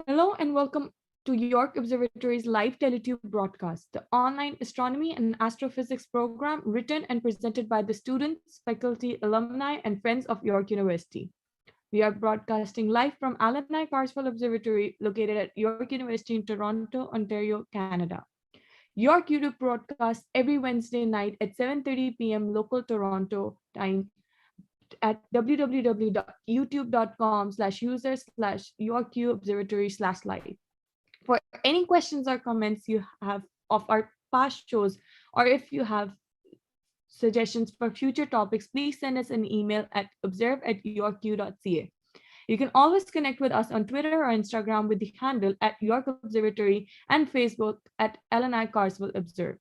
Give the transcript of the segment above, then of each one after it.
Hello and welcome to York Observatory's live TeleTube broadcast, the online astronomy and astrophysics program written and presented by the students, faculty, alumni, and friends of York University. We are broadcasting live from Alumni Carswell Observatory located at York University in Toronto, Ontario, Canada. York YouTube broadcasts every Wednesday night at 7:30 p.m. local Toronto time at www.youtube.com/user/yorkubservatory/live. For any questions or comments you have of our past shows, or if you have suggestions for future topics, please send us an email at observe@yorku.ca. You can always connect with us on Twitter or Instagram with the handle at York Observatory and Facebook at LNI Carswell Observe.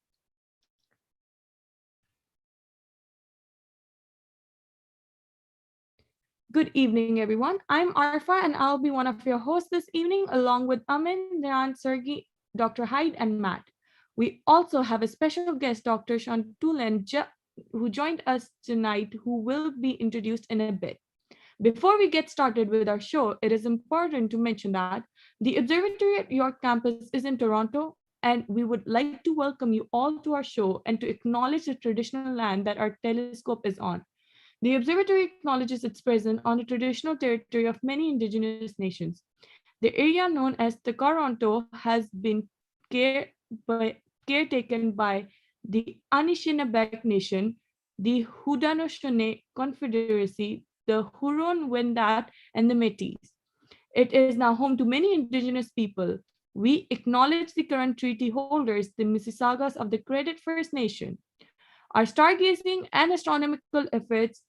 Good evening, everyone. I'm Arfa, and I'll be one of your hosts this evening, along with Amin, Dhyan, Sergiy, Dr. Hyde, and Matt. We also have a special guest, Dr. Tulin, who joined us tonight, who will be introduced in a bit. Before we get started with our show, it is important to mention that the observatory at York campus is in Toronto, and we would like to welcome you all to our show and to acknowledge the traditional land that our telescope is on. The observatory acknowledges its presence on the traditional territory of many indigenous nations. The area known as the Toronto has been caretaken by the Anishinaabe Nation, the Haudenosaunee Confederacy, the Huron-Wendat, and the Métis. It is now home to many indigenous people. We acknowledge the current treaty holders, the Mississaugas of the Credit First Nation. Our stargazing and astronomical efforts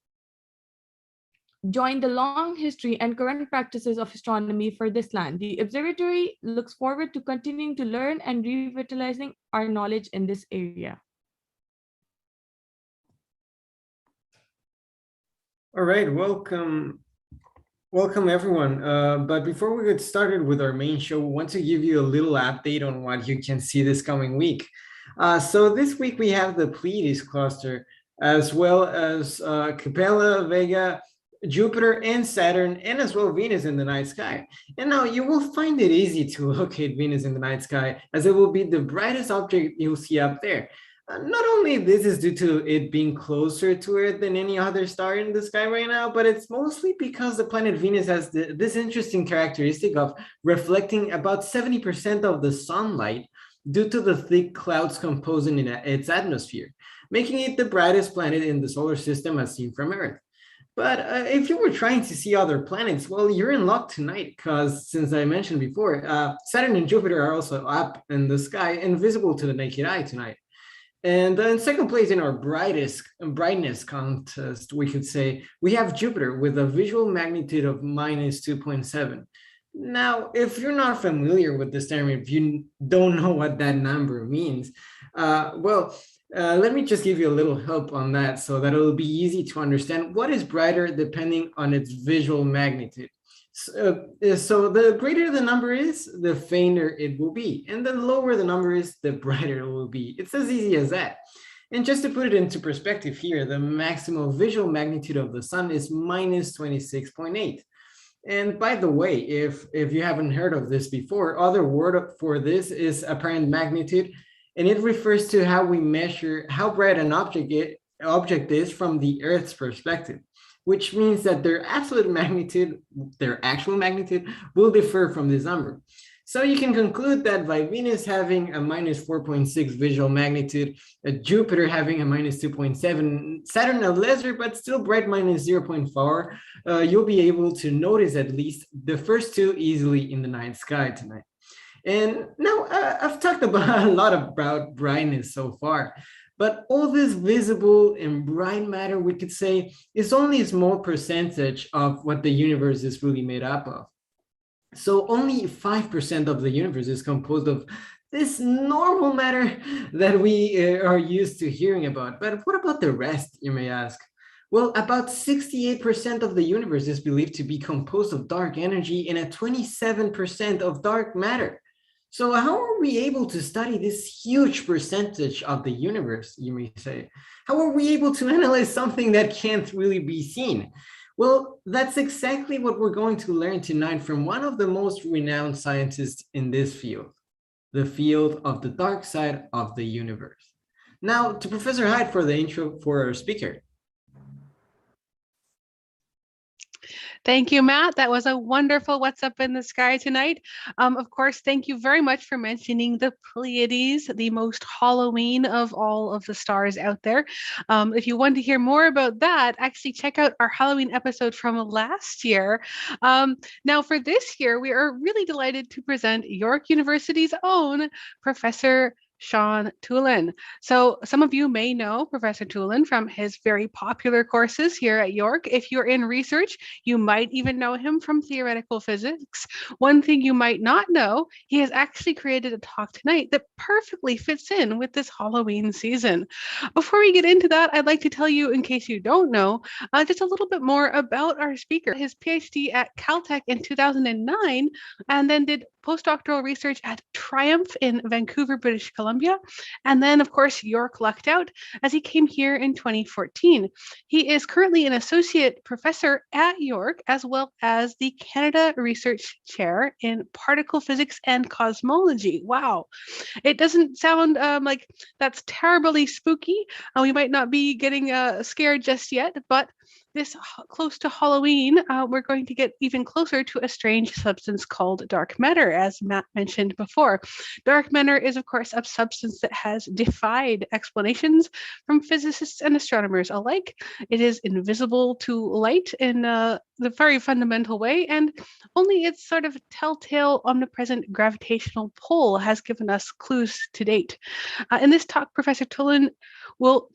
join the long history and current practices of astronomy for this land. The observatory looks forward to continuing to learn and revitalizing our knowledge in this area. All right, welcome everyone. But before we get started with our main show, we want to give you a little update on what you can see this coming week. So this week we have the Pleiades cluster, as well as Capella, Vega, Jupiter, and Saturn, and as well Venus in the night sky. And now you will find it easy to locate Venus in the night sky, as it will be the brightest object you'll see up there. Not only this is due to it being closer to Earth than any other star in the sky right now, but it's mostly because the planet Venus has this interesting characteristic of reflecting about 70% of the sunlight due to the thick clouds composing in its atmosphere, making it the brightest planet in the solar system as seen from Earth. But if you were trying to see other planets, well, you're in luck tonight, because since I mentioned before, Saturn and Jupiter are also up in the sky and visible to the naked eye tonight. And in second place in our brightness contest, we could say, we have Jupiter with a visual magnitude of -2.7. Now, if you're not familiar with this term, if you don't know what that number means, let me just give you a little help on that so that it'll be easy to understand what is brighter depending on its visual magnitude. So the greater the number is, the fainter it will be. And the lower the number is, the brighter it will be. It's as easy as that. And just to put it into perspective here, the maximum visual magnitude of the sun is -26.8. And by the way, if you haven't heard of this before, other word for this is apparent magnitude, and it refers to how we measure how bright an object is from the Earth's perspective, which means that their actual magnitude will differ from this number. So you can conclude that by Venus having a -4.6 visual magnitude, Jupiter having a -2.7, Saturn a lesser but still bright -0.4, you'll be able to notice at least the first two easily in the night sky tonight. And now I've talked about a lot about brightness so far, but all this visible and bright matter, we could say, is only a small percentage of what the universe is really made up of. So only 5% of the universe is composed of this normal matter that we are used to hearing about. But what about the rest, you may ask? Well, about 68% of the universe is believed to be composed of dark energy and 27% of dark matter. So how are we able to study this huge percentage of the universe, you may say? How are we able to analyze something that can't really be seen? Well, that's exactly what we're going to learn tonight from one of the most renowned scientists in this field, the field of the dark side of the universe. Now, to Professor Hyde for the intro for our speaker. Thank you, Matt. That was a wonderful What's Up in the Sky tonight. Of course, thank you very much for mentioning the Pleiades, the most Halloween of all of the stars out there. If you want to hear more about that, actually check out our Halloween episode from last year. Now, for this year, we are really delighted to present York University's own Professor Sean Tulin. So some of you may know Professor Tulin from his very popular courses here at York. If you're in research, you might even know him from theoretical physics. One thing you might not know, he has actually created a talk tonight that perfectly fits in with this Halloween season. Before we get into that, I'd like to tell you, in case you don't know, just a little bit more about our speaker. His PhD at Caltech in 2009, and then did postdoctoral research at Triumph in Vancouver, British Columbia. And then, of course, York lucked out as he came here in 2014. He is currently an associate professor at York, as well as the Canada Research Chair in Particle Physics and Cosmology. Wow. It doesn't sound like that's terribly spooky. We might not be getting scared just yet, but this close to Halloween, we're going to get even closer to a strange substance called dark matter, as Matt mentioned before. Dark matter is, of course, a substance that has defied explanations from physicists and astronomers alike. It is invisible to light in the very fundamental way, and only its sort of telltale omnipresent gravitational pull has given us clues to date. In this talk, Professor Tulin will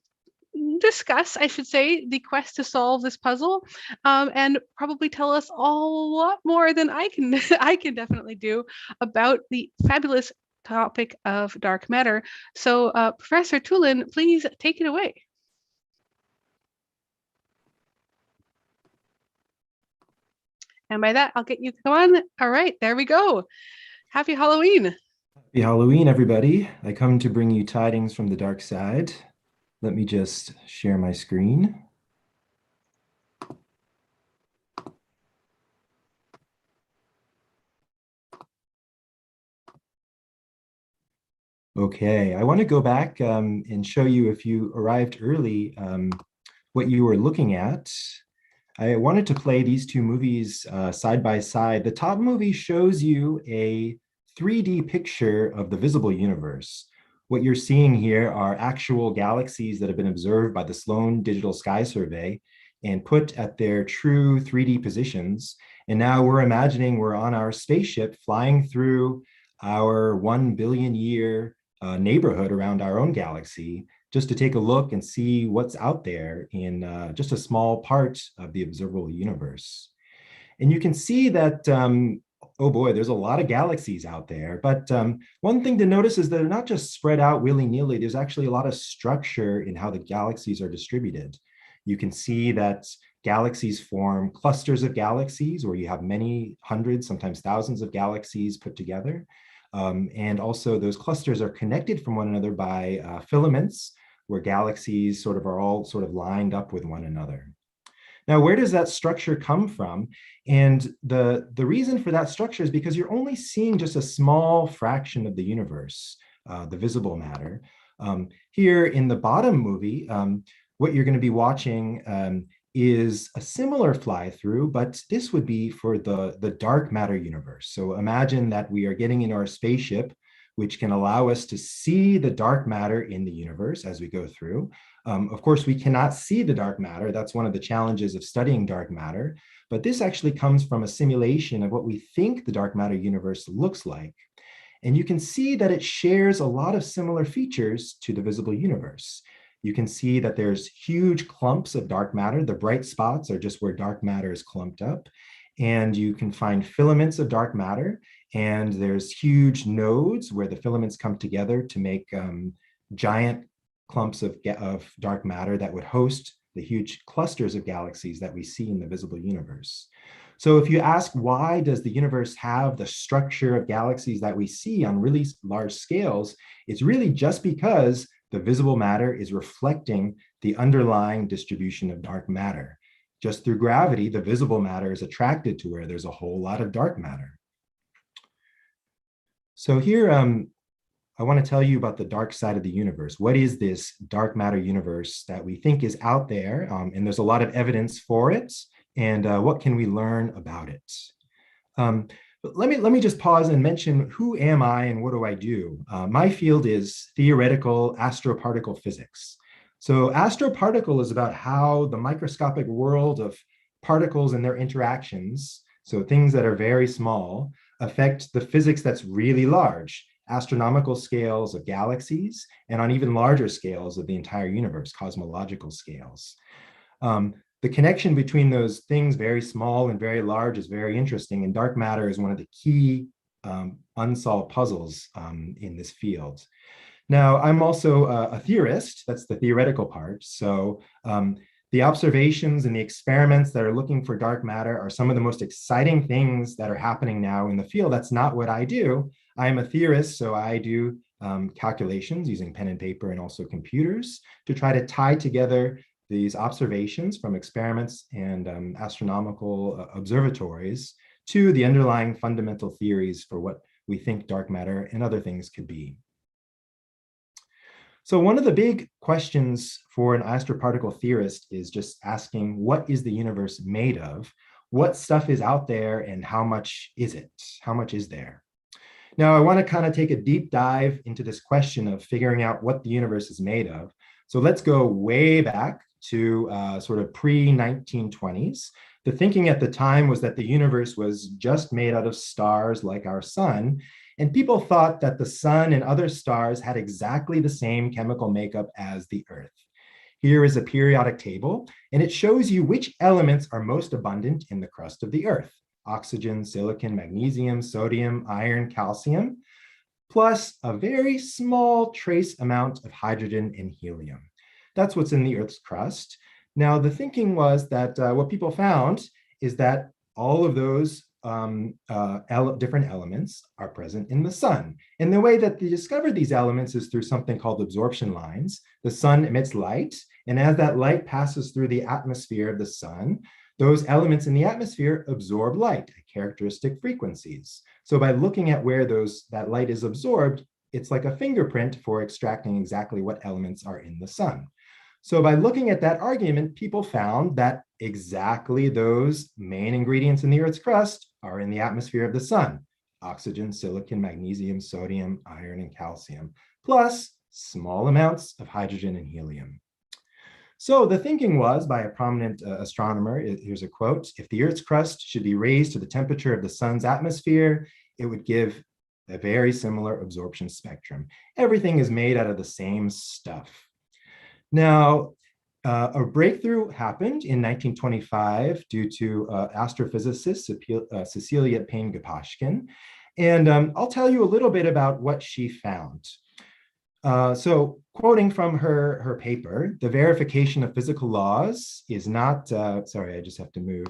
discuss, I should say, the quest to solve this puzzle, and probably tell us a lot more than I can I can definitely do about the fabulous topic of dark matter. So Professor Tulin, please take it away. And by that, I'll get you going. All right, there we go. Happy Halloween. Happy Halloween, everybody. I come to bring you tidings from the dark side. Let me just share my screen. Okay, I want to go back and show you, if you arrived early, what you were looking at. I wanted to play these two movies side by side. The top movie shows you a 3D picture of the visible universe. What you're seeing here are actual galaxies that have been observed by the Sloan Digital Sky Survey and put at their true 3D positions. And now we're imagining we're on our spaceship flying through our 1 billion year neighborhood around our own galaxy, just to take a look and see what's out there in just a small part of the observable universe. And you can see that oh boy, there's a lot of galaxies out there. But one thing to notice is that they're not just spread out willy-nilly. There's actually a lot of structure in how the galaxies are distributed. You can see that galaxies form clusters of galaxies where you have many hundreds, sometimes thousands of galaxies put together. And also those clusters are connected from one another by filaments, where galaxies are all lined up with one another. Now, where does that structure come from? And the reason for that structure is because you're only seeing just a small fraction of the universe, the visible matter. Here in the bottom movie, what you're going to be watching is a similar fly-through, but this would be for the dark matter universe. So imagine that we are getting in our spaceship, which can allow us to see the dark matter in the universe as we go through. Of course, we cannot see the dark matter. That's one of the challenges of studying dark matter. But this actually comes from a simulation of what we think the dark matter universe looks like. And you can see that it shares a lot of similar features to the visible universe. You can see that there's huge clumps of dark matter. The bright spots are just where dark matter is clumped up. And you can find filaments of dark matter. And there's huge nodes where the filaments come together to make giant clumps of dark matter that would host the huge clusters of galaxies that we see in the visible universe. So if you ask, why does the universe have the structure of galaxies that we see on really large scales, it's really just because the visible matter is reflecting the underlying distribution of dark matter. just through gravity, the visible matter is attracted to where there's a whole lot of dark matter. So here, I want to tell you about the dark side of the universe. What is this dark matter universe that we think is out there? And there's a lot of evidence for it. And what can we learn about it? But let me just pause and mention, who am I and what do I do? My field is theoretical astroparticle physics. So astroparticle is about how the microscopic world of particles and their interactions, so things that are very small, affect the physics that's really large, astronomical scales of galaxies, and on even larger scales of the entire universe, cosmological scales. The connection between those things, very small and very large, is very interesting, and dark matter is one of the key unsolved puzzles in this field. Now, I'm also a theorist. That's the theoretical part. So the observations and the experiments that are looking for dark matter are some of the most exciting things that are happening now in the field. That's not what I do. I am a theorist, so I do calculations using pen and paper and also computers to try to tie together these observations from experiments and astronomical observatories to the underlying fundamental theories for what we think dark matter and other things could be. So one of the big questions for an astroparticle theorist is just asking, what is the universe made of? What stuff is out there and how much is it? How much is there? Now, I want to kind of take a deep dive into this question of figuring out what the universe is made of. So let's go way back to sort of pre-1920s. The thinking at the time was that the universe was just made out of stars like our sun, and people thought that the sun and other stars had exactly the same chemical makeup as the Earth. Here is a periodic table, and it shows you which elements are most abundant in the crust of the Earth: oxygen, silicon, magnesium, sodium, iron, calcium, plus a very small trace amount of hydrogen and helium. That's what's in the Earth's crust. Now, the thinking was that what people found is that all of those different elements are present in the sun. And the way that they discovered these elements is through something called absorption lines. The sun emits light, and as that light passes through the atmosphere of the sun, those elements in the atmosphere absorb light at characteristic frequencies. So by looking at where that light is absorbed, it's like a fingerprint for extracting exactly what elements are in the sun. So by looking at that argument, people found that exactly those main ingredients in the Earth's crust are in the atmosphere of the sun: oxygen, silicon, magnesium, sodium, iron, and calcium, plus small amounts of hydrogen and helium. So the thinking was, by a prominent astronomer, here's a quote: if the Earth's crust should be raised to the temperature of the sun's atmosphere, it would give a very similar absorption spectrum. Everything is made out of the same stuff. Now, a breakthrough happened in 1925 due to astrophysicist Cecilia Payne-Gaposchkin. And I'll tell you a little bit about what she found. So quoting from her paper, the verification of physical laws is not, sorry, I just have to move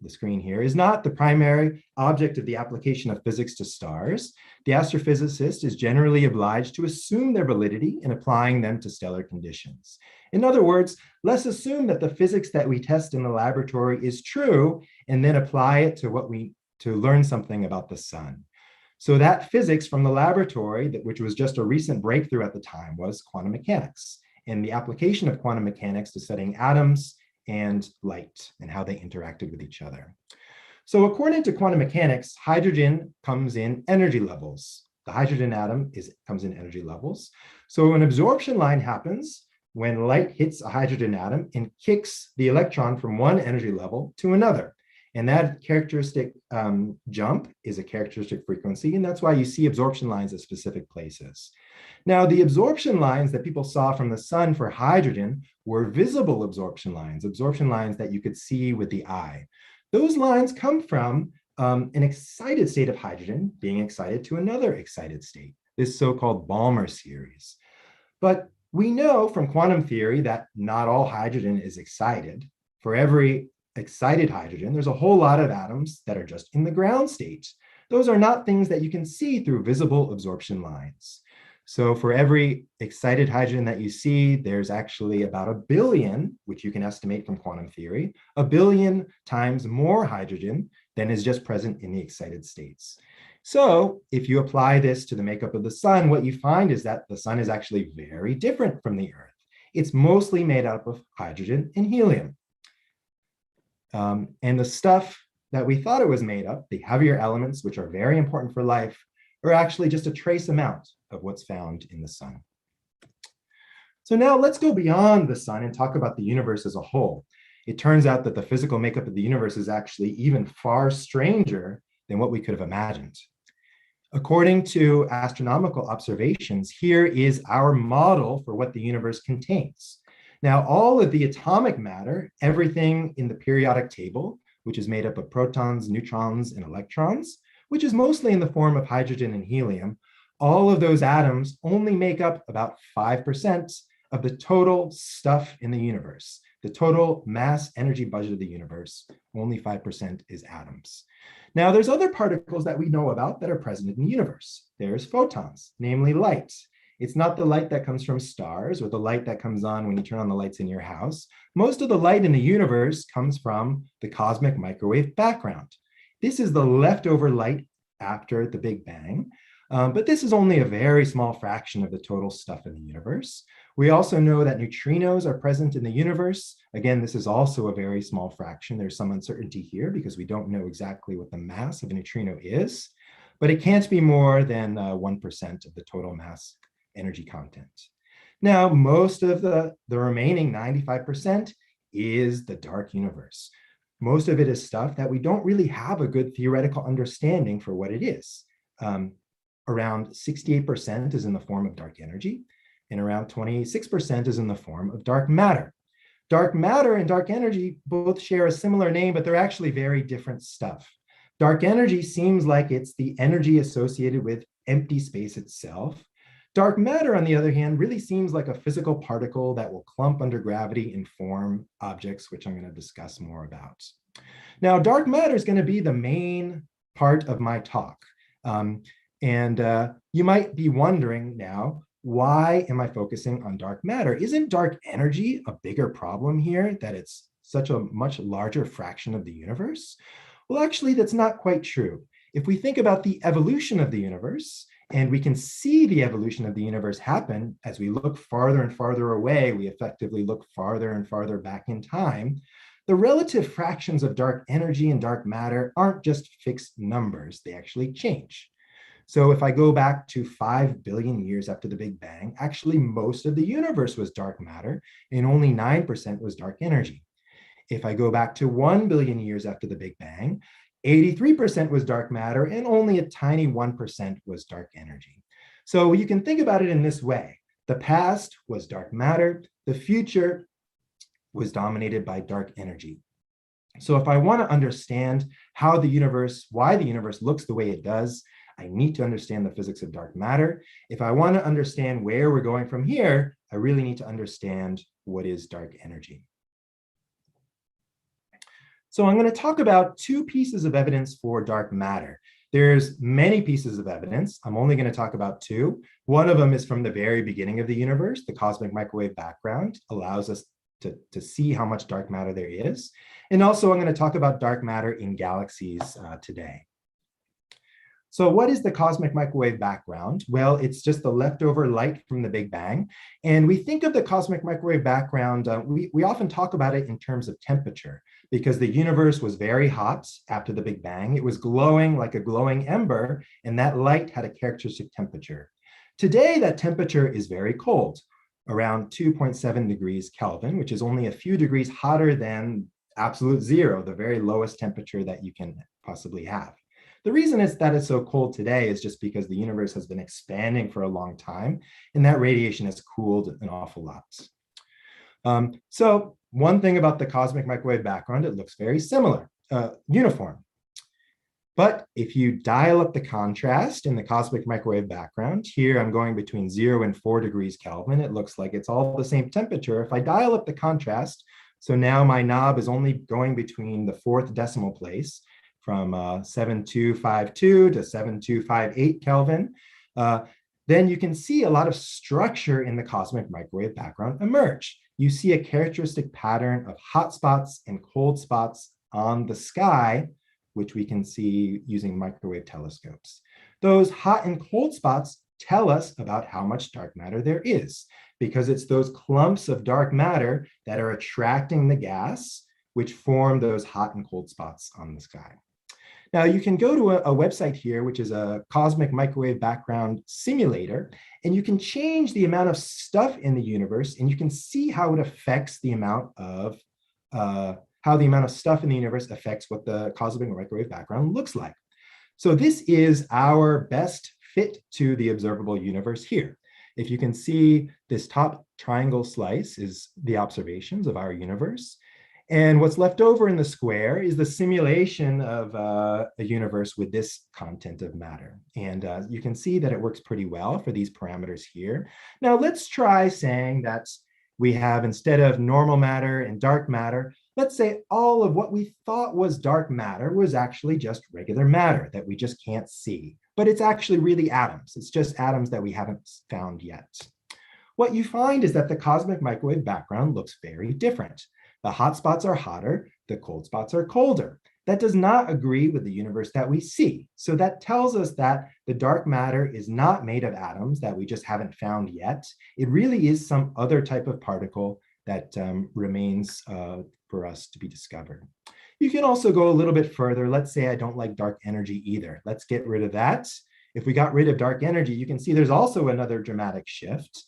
the screen here, is not the primary object of the application of physics to stars. The astrophysicist is generally obliged to assume their validity in applying them to stellar conditions. In other words, let's assume that the physics that we test in the laboratory is true, and then apply it to learn something about the sun. So that physics from the laboratory, which was just a recent breakthrough at the time, was quantum mechanics, and the application of quantum mechanics to studying atoms and light and how they interacted with each other. So according to quantum mechanics, hydrogen comes in energy levels. The hydrogen atom comes in energy levels. So an absorption line happens when light hits a hydrogen atom and kicks the electron from one energy level to another. And that characteristic jump is a characteristic frequency, and that's why you see absorption lines at specific places. Now, the absorption lines that people saw from the sun for hydrogen were visible absorption lines that you could see with the eye. Those lines come from an excited state of hydrogen being excited to another excited state, this so-called Balmer series. But we know from quantum theory that not all hydrogen is excited. For every excited hydrogen, there's a whole lot of atoms that are just in the ground state. Those are not things that you can see through visible absorption lines. So for every excited hydrogen that you see, there's actually about 1 billion, which you can estimate from quantum theory, 1 billion times more hydrogen than is just present in the excited states. So if you apply this to the makeup of the sun, what you find is that the sun is actually very different from the Earth. It's mostly made up of hydrogen and helium. And the stuff that we thought it was made of, the heavier elements, which are very important for life, are actually just a trace amount of what's found in the sun. So now let's go beyond the sun and talk about the universe as a whole. It turns out that the physical makeup of the universe is actually even far stranger than what we could have imagined. According to astronomical observations, here is our model for what the universe contains. Now, all of the atomic matter, everything in the periodic table, which is made up of protons, neutrons, and electrons, which is mostly in the form of hydrogen and helium, all of those atoms only make up about 5% of the total stuff in the universe. The total mass energy budget of the universe, only 5% is atoms. Now, there's other particles that we know about that are present in the universe. There's photons, namely light. It's not the light that comes from stars or the light that comes on when you turn on the lights in your house. Most of the light in the universe comes from the cosmic microwave background. This is the leftover light after the Big Bang, but this is only a very small fraction of the total stuff in the universe. We also know that neutrinos are present in the universe. Again, this is also a very small fraction. There's some uncertainty here because we don't know exactly what the mass of a neutrino is, but it can't be more than 1% of the total mass energy content. Now, most of the remaining 95% is the dark universe. Most of it is stuff that we don't really have a good theoretical understanding for what it is. Around 68% is in the form of dark energy, and around 26% is in the form of dark matter. Dark matter and dark energy both share a similar name, but they're actually very different stuff. Dark energy seems like it's the energy associated with empty space itself. Dark matter, on the other hand, really seems like a physical particle that will clump under gravity and form objects, which I'm going to discuss more about. Now, dark matter is going to be the main part of my talk. You might be wondering now, why am I focusing on dark matter? Isn't dark energy a bigger problem here, that it's such a much larger fraction of the universe? Well, actually, that's not quite true. If we think about the evolution of the universe, and we can see the evolution of the universe happen as we look farther and farther away, we effectively look farther and farther back in time, the relative fractions of dark energy and dark matter aren't just fixed numbers, they actually change. So if I go back to 5 billion years after the Big Bang, actually most of the universe was dark matter and only 9% was dark energy. If I go back to 1 billion years after the Big Bang, 83% was dark matter and only a tiny 1% was dark energy. So you can think about it in this way. The past was dark matter, the future was dominated by dark energy. So if I want to understand how the universe, why the universe looks the way it does, I need to understand the physics of dark matter. If I want to understand where we're going from here, I really need to understand what is dark energy. So I'm going to talk about 2 pieces of evidence for dark matter. There's many pieces of evidence. I'm only going to talk about 2. One of them is from the very beginning of the universe. The cosmic microwave background allows us to see how much dark matter there is. And also I'm going to talk about dark matter in galaxies today. So what is the cosmic microwave background? Well, it's just the leftover light from the Big Bang. And we think of the cosmic microwave background, we often talk about it in terms of temperature, because the universe was very hot after the Big Bang. It was glowing like a glowing ember, and that light had a characteristic temperature. Today, that temperature is very cold, around 2.7 degrees Kelvin, which is only a few degrees hotter than absolute zero, the very lowest temperature that you can possibly have. The reason that it's so cold today is just because the universe has been expanding for a long time, and that radiation has cooled an awful lot. So one thing about the cosmic microwave background, it looks very similar, uniform. But if you dial up the contrast in the cosmic microwave background, here I'm going between 0 and 4 degrees Kelvin, it looks like it's all the same temperature. If I dial up the contrast, so now my knob is only going between the 4th decimal place, from 7252 to 7258 Kelvin. then you can see a lot of structure in the cosmic microwave background emerge. You see a characteristic pattern of hot spots and cold spots on the sky, which we can see using microwave telescopes. Those hot and cold spots tell us about how much dark matter there is, because it's those clumps of dark matter that are attracting the gas, which form those hot and cold spots on the sky. Now, you can go to a website here, which is a cosmic microwave background simulator, and you can change the amount of stuff in the universe, and you can see how it affects the amount of stuff in the universe affects what the cosmic microwave background looks like. So this is our best fit to the observable universe here. If you can see, this top triangle slice is the observations of our universe. And what's left over in the square is the simulation of a universe with this content of matter. And you can see that it works pretty well for these parameters here. Now let's try saying that we have, instead of normal matter and dark matter, let's say all of what we thought was dark matter was actually just regular matter that we just can't see. But it's actually really atoms. It's just atoms that we haven't found yet. What you find is that the cosmic microwave background looks very different. The hot spots are hotter, the cold spots are colder. That does not agree with the universe that we see. So that tells us that the dark matter is not made of atoms that we just haven't found yet. It really is some other type of particle that remains for us to be discovered. You can also go a little bit further. Let's say I don't like dark energy either. Let's get rid of that. If we got rid of dark energy, you can see there's also another dramatic shift.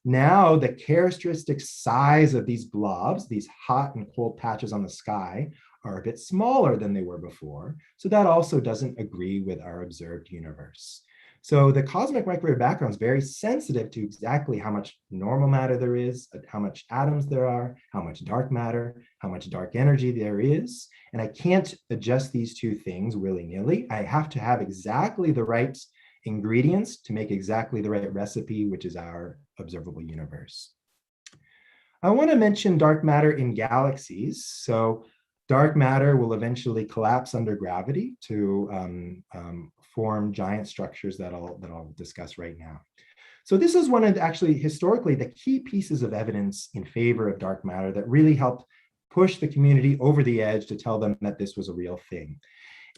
Now the characteristic size of these blobs, these hot and cold patches on the sky, are a bit smaller than they were before. So that also doesn't agree with our observed universe. So the cosmic microwave background is very sensitive to exactly how much normal matter there is, how much atoms there are, how much dark matter, how much dark energy there is. And I can't adjust these two things willy-nilly. I have to have exactly the right ingredients to make exactly the right recipe, which is our observable universe. I want to mention dark matter in galaxies. So dark matter will eventually collapse under gravity to form giant structures that I'll discuss right now. So this is one of actually historically the key pieces of evidence in favor of dark matter that really helped push the community over the edge to tell them that this was a real thing.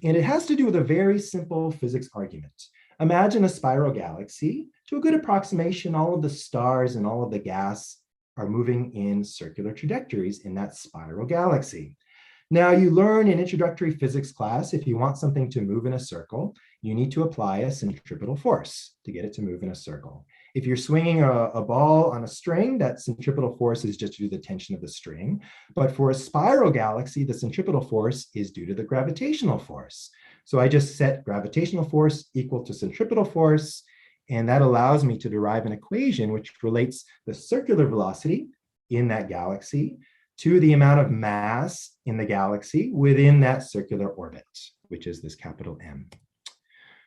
And it has to do with a very simple physics argument. Imagine a spiral galaxy. To a good approximation, all of the stars and all of the gas are moving in circular trajectories in that spiral galaxy. Now, you learn in introductory physics class, if you want something to move in a circle, you need to apply a centripetal force to get it to move in a circle. If you're swinging a ball on a string, that centripetal force is just due to the tension of the string. But for a spiral galaxy, the centripetal force is due to the gravitational force. So I just set gravitational force equal to centripetal force, and that allows me to derive an equation which relates the circular velocity in that galaxy to the amount of mass in the galaxy within that circular orbit, which is this capital M.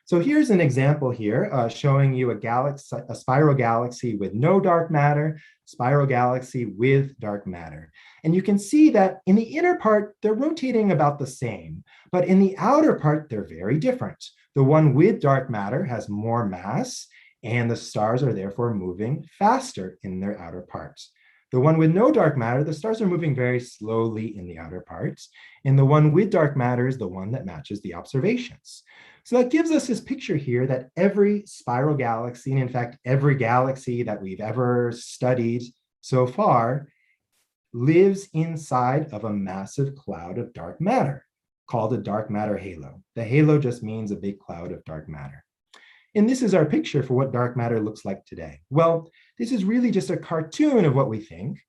So here's an example here showing you a spiral galaxy with no dark matter, spiral galaxy with dark matter. And you can see that in the inner part, they're rotating about the same, but in the outer part, they're very different. The one with dark matter has more mass, and the stars are therefore moving faster in their outer parts. The one with no dark matter, the stars are moving very slowly in the outer parts, and the one with dark matter is the one that matches the observations. So that gives us this picture here that every spiral galaxy, and in fact, every galaxy that we've ever studied so far, lives inside of a massive cloud of dark matter called a dark matter halo. The halo just means a big cloud of dark matter. And this is our picture for what dark matter looks like today. Well, this is really just a cartoon of what we think.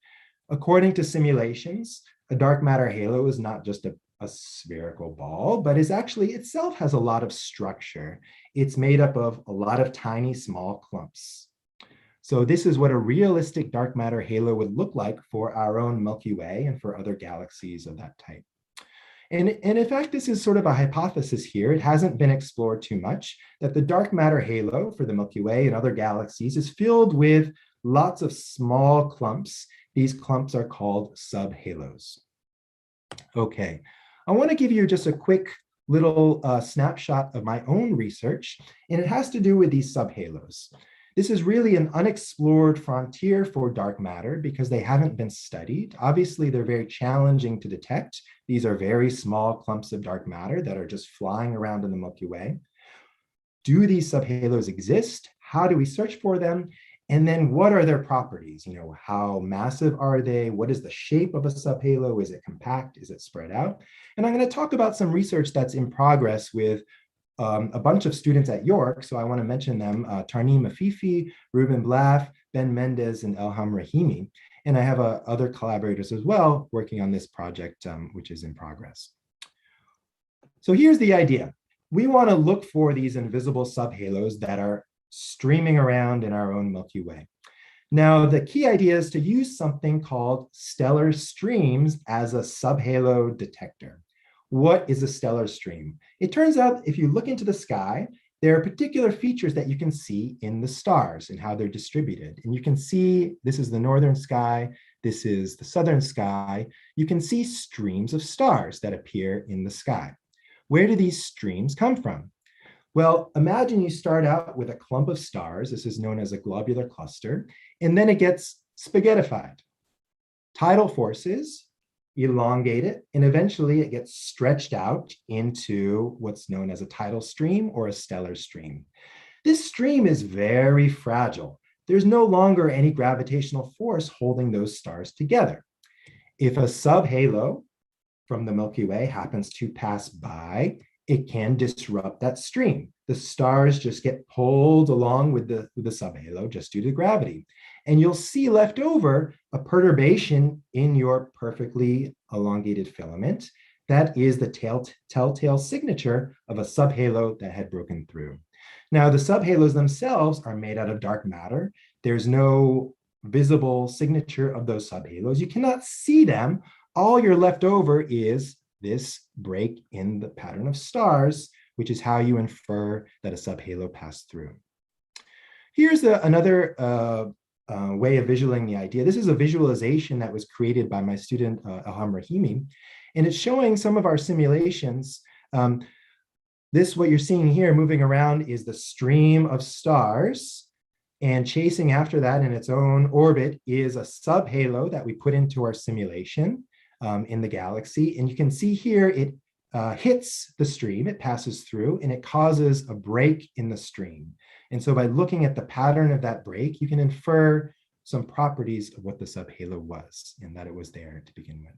According to simulations, a dark matter halo is not just a spherical ball, but is actually itself has a lot of structure. It's made up of a lot of tiny, small clumps. So this is what a realistic dark matter halo would look like for our own Milky Way and for other galaxies of that type. And in fact, this is sort of a hypothesis here. It hasn't been explored too much, that the dark matter halo for the Milky Way and other galaxies is filled with lots of small clumps. These clumps are called subhalos. Okay, I want to give you just a quick little snapshot of my own research, and it has to do with these subhalos. This is really an unexplored frontier for dark matter because they haven't been studied. Obviously, they're very challenging to detect. These are very small clumps of dark matter that are just flying around in the Milky Way. Do these subhalos exist? How do we search for them? And then what are their properties? You know, how massive are they? What is the shape of a subhalo? Is it compact? Is it spread out? And I'm going to talk about some research that's in progress with a bunch of students at York. So I want to mention them, Tarneem Afifi, Ruben Blaff, Ben Mendez, and Elham Rahimi. And I have other collaborators as well working on this project, which is in progress. So here's the idea. We want to look for these invisible subhalos that are streaming around in our own Milky Way. Now, the key idea is to use something called stellar streams as a subhalo detector. What is a stellar stream? It turns out if you look into the sky, there are particular features that you can see in the stars and how they're distributed. And you can see, this is the northern sky, this is the southern sky. You can see streams of stars that appear in the sky. Where do these streams come from? Well, imagine you start out with a clump of stars. This is known as a globular cluster, and then it gets spaghettified. Tidal forces elongate it, and eventually it gets stretched out into what's known as a tidal stream or a stellar stream. This stream is very fragile. There's no longer any gravitational force holding those stars together. If a subhalo from the Milky Way happens to pass by, it can disrupt that stream. The stars just get pulled along with the subhalo just due to gravity. And you'll see left over a perturbation in your perfectly elongated filament. That is the telltale signature of a subhalo that had broken through. Now, the subhalos themselves are made out of dark matter. There's no visible signature of those subhalos. You cannot see them. All you're left over is this break in the pattern of stars, which is how you infer that a subhalo passed through. Here's another way of visualizing the idea. This is a visualization that was created by my student, Elham Rahimi, and it's showing some of our simulations. What you're seeing here moving around is the stream of stars, and chasing after that in its own orbit is a subhalo that we put into our simulation in the galaxy. And you can see here it hits the stream, it passes through, and it causes a break in the stream. And so by looking at the pattern of that break, you can infer some properties of what the subhalo was and that it was there to begin with.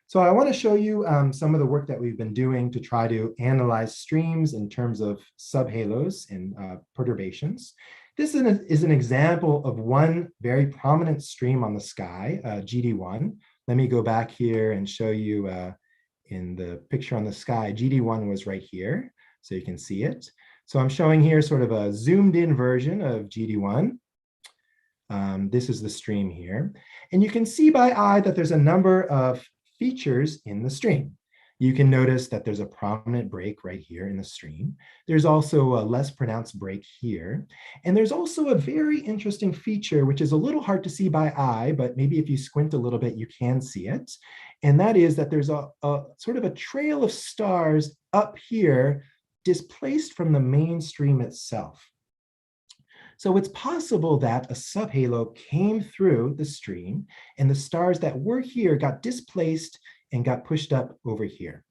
So I want to show you some of the work that we've been doing to try to analyze streams in terms of subhalos and perturbations. This is an example of one very prominent stream on the sky, GD1. Let me go back here and show you in the picture on the sky, GD1 was right here, so you can see it. So I'm showing here sort of a zoomed in version of GD1. This is the stream here. And you can see by eye that there's a number of features in the stream. You can notice that there's a prominent break right here in the stream. There's also a less pronounced break here. And there's also a very interesting feature, which is a little hard to see by eye, but maybe if you squint a little bit, you can see it. And that is that there's a sort of a trail of stars up here displaced from the main stream itself. So it's possible that a subhalo came through the stream and the stars that were here got displaced and got pushed up over here.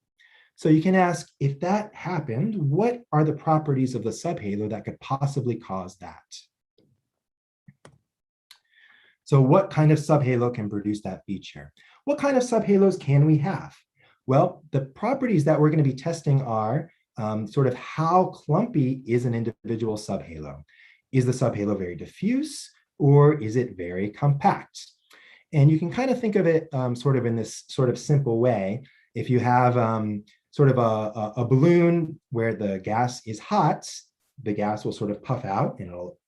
So you can ask, if that happened, what are the properties of the subhalo that could possibly cause that? So what kind of subhalo can produce that feature? What kind of subhalos can we have? Well, the properties that we're going to be testing are sort of how clumpy is an individual subhalo? Is the subhalo very diffuse or is it very compact? And you can kind of think of it sort of in this sort of simple way. If you have sort of a balloon where the gas is hot, the gas will sort of puff out and it'll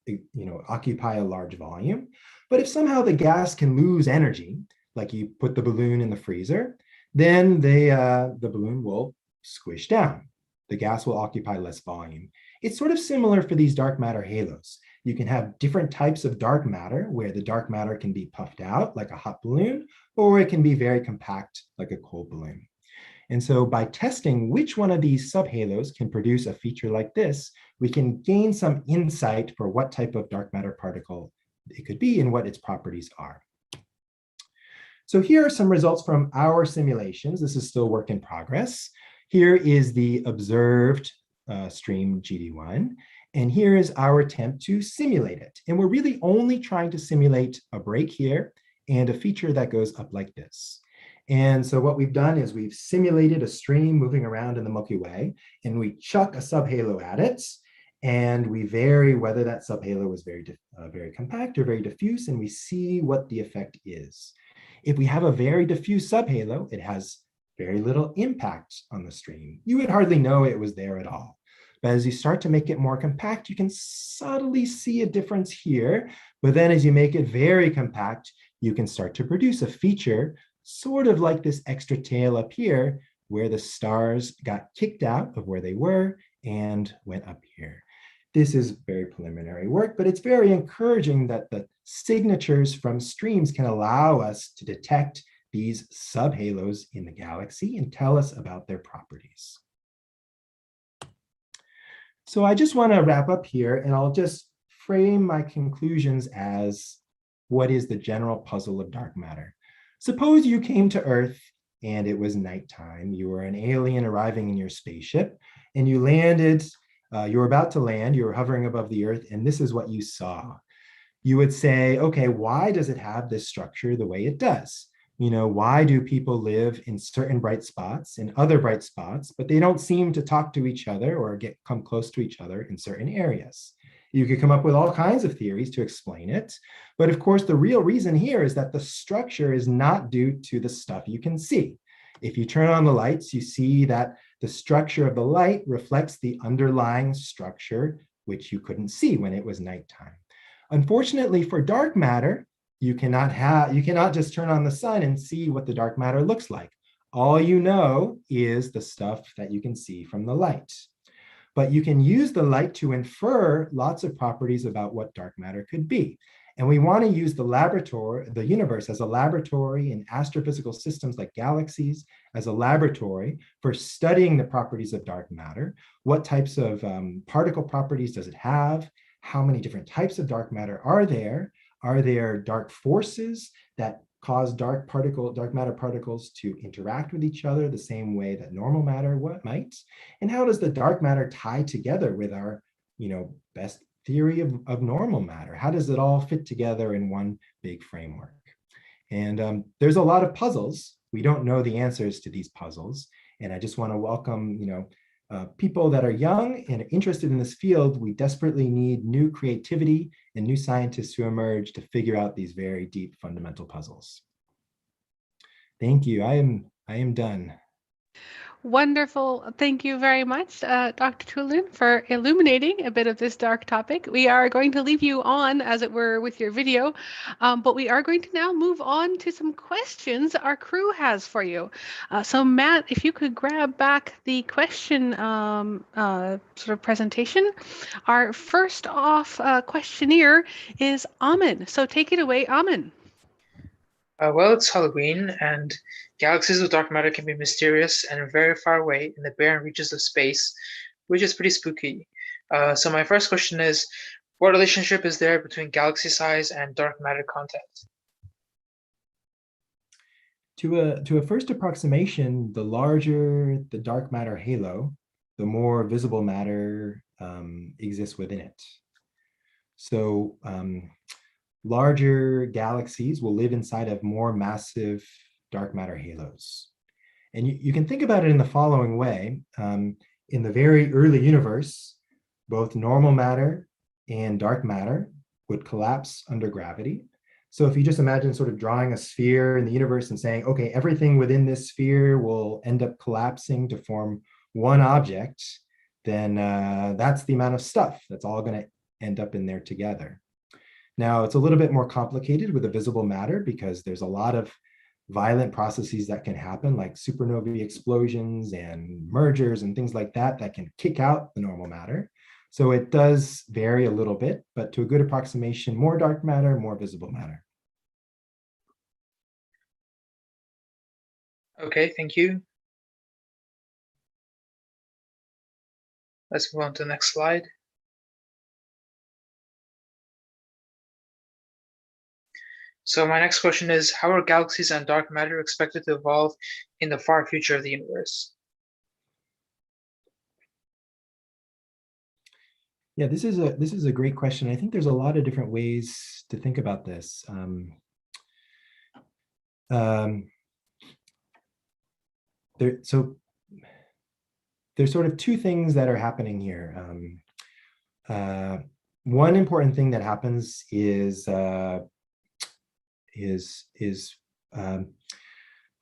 occupy a large volume. But if somehow the gas can lose energy, like you put the balloon in the freezer, then the balloon will squish down. The gas will occupy less volume. It's sort of similar for these dark matter halos. You can have different types of dark matter where the dark matter can be puffed out like a hot balloon, or it can be very compact like a cold balloon. And so by testing which one of these subhalos can produce a feature like this, we can gain some insight for what type of dark matter particle it could be and what its properties are. So here are some results from our simulations. This is still work in progress. Here is the observed stream GD1. And here is our attempt to simulate it. And we're really only trying to simulate a break here and a feature that goes up like this. And so what we've done is we've simulated a stream moving around in the Milky Way, and we chuck a subhalo at it, and we vary whether that subhalo is very compact or very diffuse, and we see what the effect is. If we have a very diffuse subhalo, it has very little impact on the stream. You would hardly know it was there at all. But as you start to make it more compact, you can subtly see a difference here. But then as you make it very compact, you can start to produce a feature sort of like this extra tail up here, where the stars got kicked out of where they were and went up here. This is very preliminary work, but it's very encouraging that the signatures from streams can allow us to detect these subhalos in the galaxy and tell us about their properties. So I just want to wrap up here, and I'll just frame my conclusions as what is the general puzzle of dark matter. Suppose you came to Earth and it was nighttime. You were an alien arriving in your spaceship, and you landed, you were about to land, you were hovering above the Earth, and this is what you saw. You would say, okay, why does it have this structure the way it does? You know, why do people live in certain bright spots and other bright spots, but they don't seem to talk to each other or come close to each other in certain areas? You could come up with all kinds of theories to explain it. But of course, the real reason here is that the structure is not due to the stuff you can see. If you turn on the lights, you see that the structure of the light reflects the underlying structure, which you couldn't see when it was nighttime. Unfortunately, for dark matter, you cannot just turn on the sun and see what the dark matter looks like. All you know is the stuff that you can see from the light. But you can use the light to infer lots of properties about what dark matter could be. And we want to use the universe as a laboratory, in astrophysical systems like galaxies as a laboratory for studying the properties of dark matter. What types of particle properties does it have? How many different types of dark matter are there? Are there dark forces that cause dark matter particles to interact with each other the same way that normal matter might? And how does the dark matter tie together with our, best theory of normal matter? How does it all fit together in one big framework? And there's a lot of puzzles. We don't know the answers to these puzzles. And I just want to welcome, people that are young and interested in this field. We desperately need new creativity and new scientists to emerge to figure out these very deep fundamental puzzles. Thank you. I am done. Wonderful. Thank you very much, Dr. Tulin, for illuminating a bit of this dark topic. We are going to leave you on, as it were, with your video, but we are going to now move on to some questions our crew has for you. So Matt, if you could grab back the question sort of presentation. Our first off questionnaire is Amin. So take it away, Amin. Well, it's Halloween, and galaxies with dark matter can be mysterious and very far away in the barren reaches of space, which is pretty spooky. So my first question is, what relationship is there between galaxy size and dark matter content? To a first approximation, the larger the dark matter halo, the more visible matter exists within it. So larger galaxies will live inside of more massive dark matter halos. And you can think about it in the following way. In the very early universe, both normal matter and dark matter would collapse under gravity. So if you just imagine sort of drawing a sphere in the universe and saying, okay, everything within this sphere will end up collapsing to form one object, then that's the amount of stuff that's all going to end up in there together. Now, it's a little bit more complicated with the visible matter because there's a lot of violent processes that can happen, like supernovae explosions and mergers and things like that, that can kick out the normal matter. So it does vary a little bit, but to a good approximation, more dark matter, more visible matter. Okay, thank you. Let's move on to the next slide. So my next question is, how are galaxies and dark matter expected to evolve in the far future of the universe? Yeah, this is a great question. I think there's a lot of different ways to think about this. There's sort of two things that are happening here. One important thing that happens is the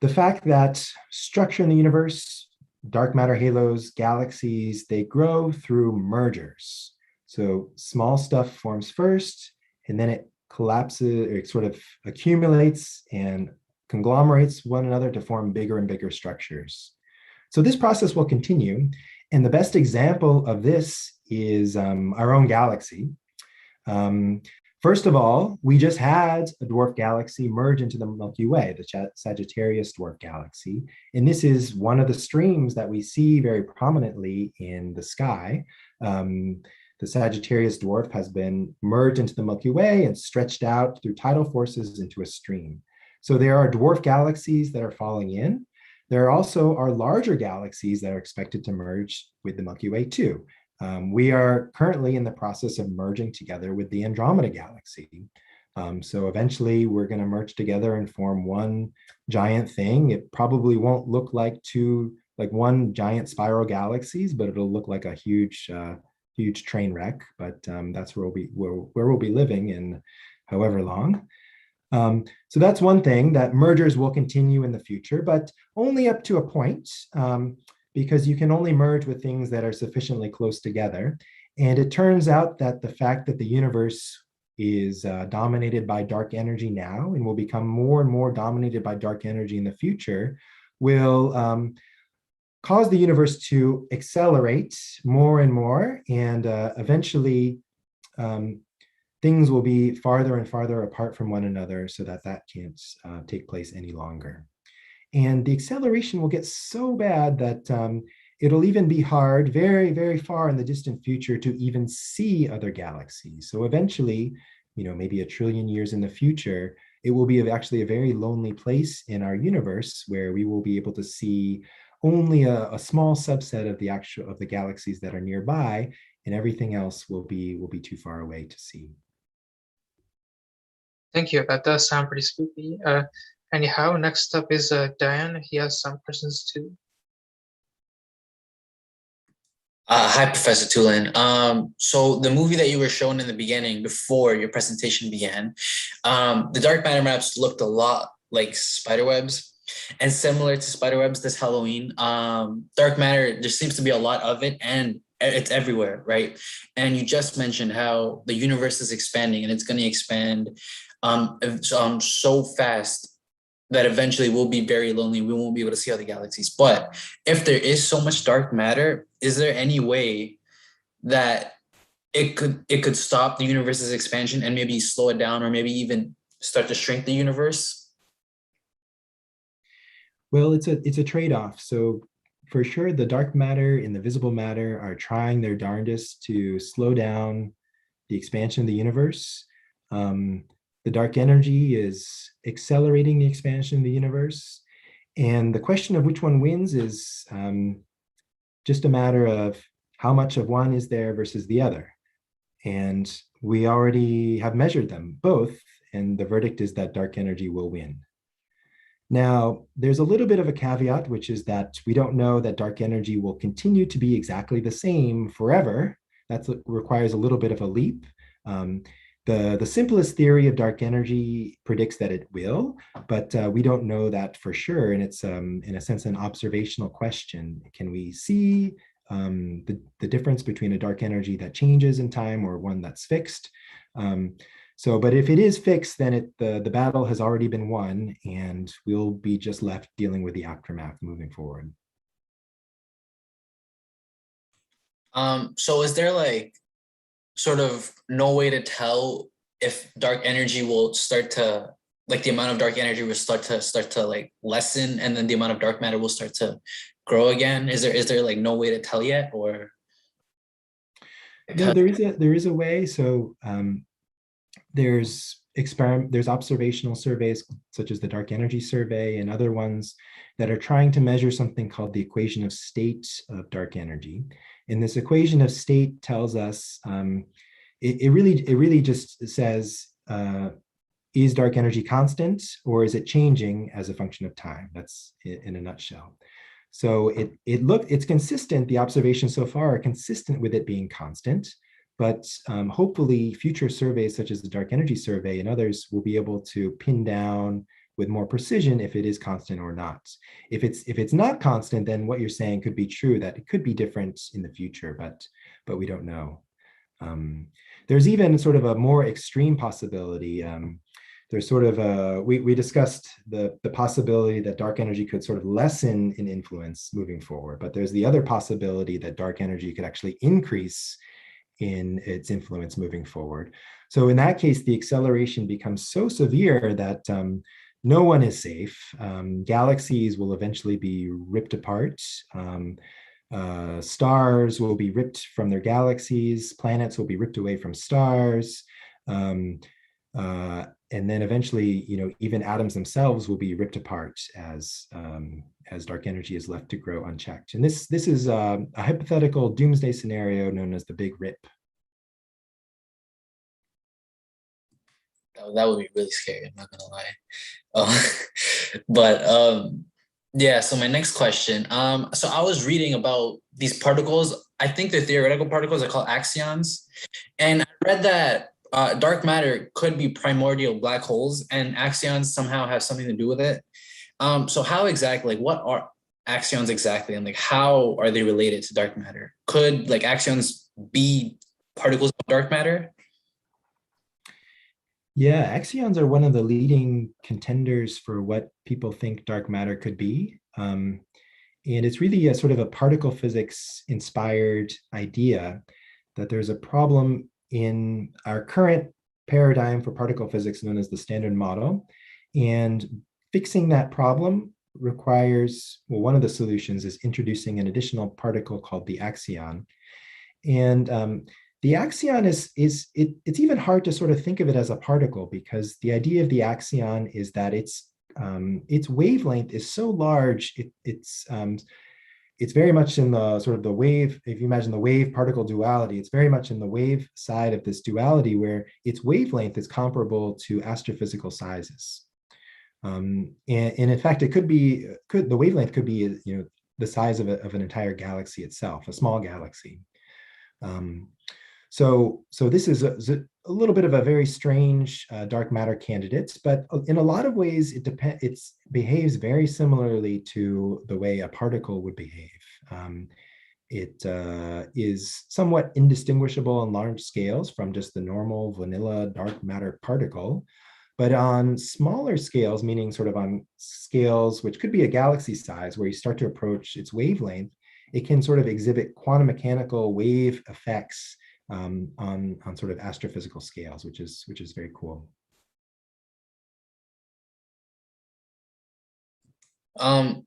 fact that structure in the universe, dark matter halos, galaxies, they grow through mergers. So small stuff forms first, and then it collapses, or it sort of accumulates and conglomerates one another to form bigger and bigger structures. So this process will continue. And the best example of this is our own galaxy. First of all, we just had a dwarf galaxy merge into the Milky Way, the Sagittarius dwarf galaxy. And this is one of the streams that we see very prominently in the sky. The Sagittarius dwarf has been merged into the Milky Way and stretched out through tidal forces into a stream. So there are dwarf galaxies that are falling in. There are also our larger galaxies that are expected to merge with the Milky Way too. We are currently in the process of merging together with the Andromeda galaxy. So eventually we're going to merge together and form one giant thing. It probably won't look like one giant spiral galaxies, but it'll look like a huge train wreck. But that's where we'll be living in however long. So that's one thing, that mergers will continue in the future, but only up to a point, because you can only merge with things that are sufficiently close together. And it turns out that the fact that the universe is dominated by dark energy now and will become more and more dominated by dark energy in the future will cause the universe to accelerate more and more, and eventually things will be farther and farther apart from one another so that can't take place any longer. And the acceleration will get so bad that it'll even be hard very, very far in the distant future to even see other galaxies. So eventually, maybe 1 trillion years in the future, it will be actually a very lonely place in our universe where we will be able to see only a small subset of the galaxies that are nearby, and everything else will be too far away to see. Thank you. That does sound pretty spooky. Anyhow, next up is Dhyan. He has some questions too. Hi, Professor Tulin. So the movie that you were shown in the beginning, before your presentation began, the dark matter maps looked a lot like spiderwebs. And similar to spiderwebs this Halloween, dark matter, there seems to be a lot of it, and it's everywhere, right? And you just mentioned how the universe is expanding, and it's going to expand so fast that eventually we'll be very lonely. We won't be able to see other galaxies. But if there is so much dark matter, is there any way that it could stop the universe's expansion and maybe slow it down, or maybe even start to shrink the universe? Well, it's a trade-off. So for sure, the dark matter and the visible matter are trying their darndest to slow down the expansion of the universe. The dark energy is accelerating the expansion of the universe. And the question of which one wins is just a matter of how much of one is there versus the other. And we already have measured them both, and the verdict is that dark energy will win. Now, there's a little bit of a caveat, which is that we don't know that dark energy will continue to be exactly the same forever. That requires a little bit of a leap. The simplest theory of dark energy predicts that it will, but we don't know that for sure. And it's, in a sense, an observational question. Can we see the difference between a dark energy that changes in time or one that's fixed? But if it is fixed, then the battle has already been won, and we'll be just left dealing with the aftermath moving forward. So is there sort of no way to tell if dark energy will start to, the amount of dark energy will start to lessen, and then the amount of dark matter will start to grow again? Is there no way to tell yet, or? No, there is a way. So there's observational surveys such as the dark energy survey and other ones that are trying to measure something called the equation of state of dark energy. And this equation of state tells us it really just says is dark energy constant or is it changing as a function of time? That's in a nutshell. So it's consistent. The observations so far are consistent with it being constant. But hopefully future surveys such as the dark energy survey and others will be able to pin down with more precision if it is constant or not. If it's not constant, then what you're saying could be true, that it could be different in the future, but we don't know. There's even sort of a more extreme possibility. There's sort of we discussed the possibility that dark energy could sort of lessen in influence moving forward, but there's the other possibility that dark energy could actually increase in its influence moving forward. So in that case, the acceleration becomes so severe that no one is safe. Galaxies will eventually be ripped apart. Stars will be ripped from their galaxies. Planets will be ripped away from stars. And then eventually, even atoms themselves will be ripped apart as dark energy is left to grow unchecked. And this is a hypothetical doomsday scenario known as the Big Rip. That would be really scary, I'm not gonna lie. But yeah, so my next question. So I was reading about these particles. I think the theoretical particles are called axions. And I read that dark matter could be primordial black holes, and axions somehow have something to do with it. So how exactly, what are axions exactly, and how are they related to dark matter? Could axions be particles of dark matter? Yeah, axions are one of the leading contenders for what people think dark matter could be. And it's really a sort of a particle physics inspired idea that there's a problem in our current paradigm for particle physics known as the Standard Model. And fixing that problem requires, well, one of the solutions is introducing an additional particle called the axion. And the axion it's even hard to sort of think of it as a particle, because the idea of the axion is that its wavelength is so large, it's very much in the sort of the wave, if you imagine the wave particle duality, it's very much in the wave side of this duality where its wavelength is comparable to astrophysical sizes. And in fact, the wavelength could be the size of an entire galaxy itself, a small galaxy. So this is a little bit of a very strange dark matter candidate, but in a lot of ways, it behaves very similarly to the way a particle would behave. It is somewhat indistinguishable on large scales from just the normal vanilla dark matter particle, but on smaller scales, meaning sort of on scales which could be a galaxy size, where you start to approach its wavelength, it can sort of exhibit quantum mechanical wave effects on sort of astrophysical scales, which is very cool.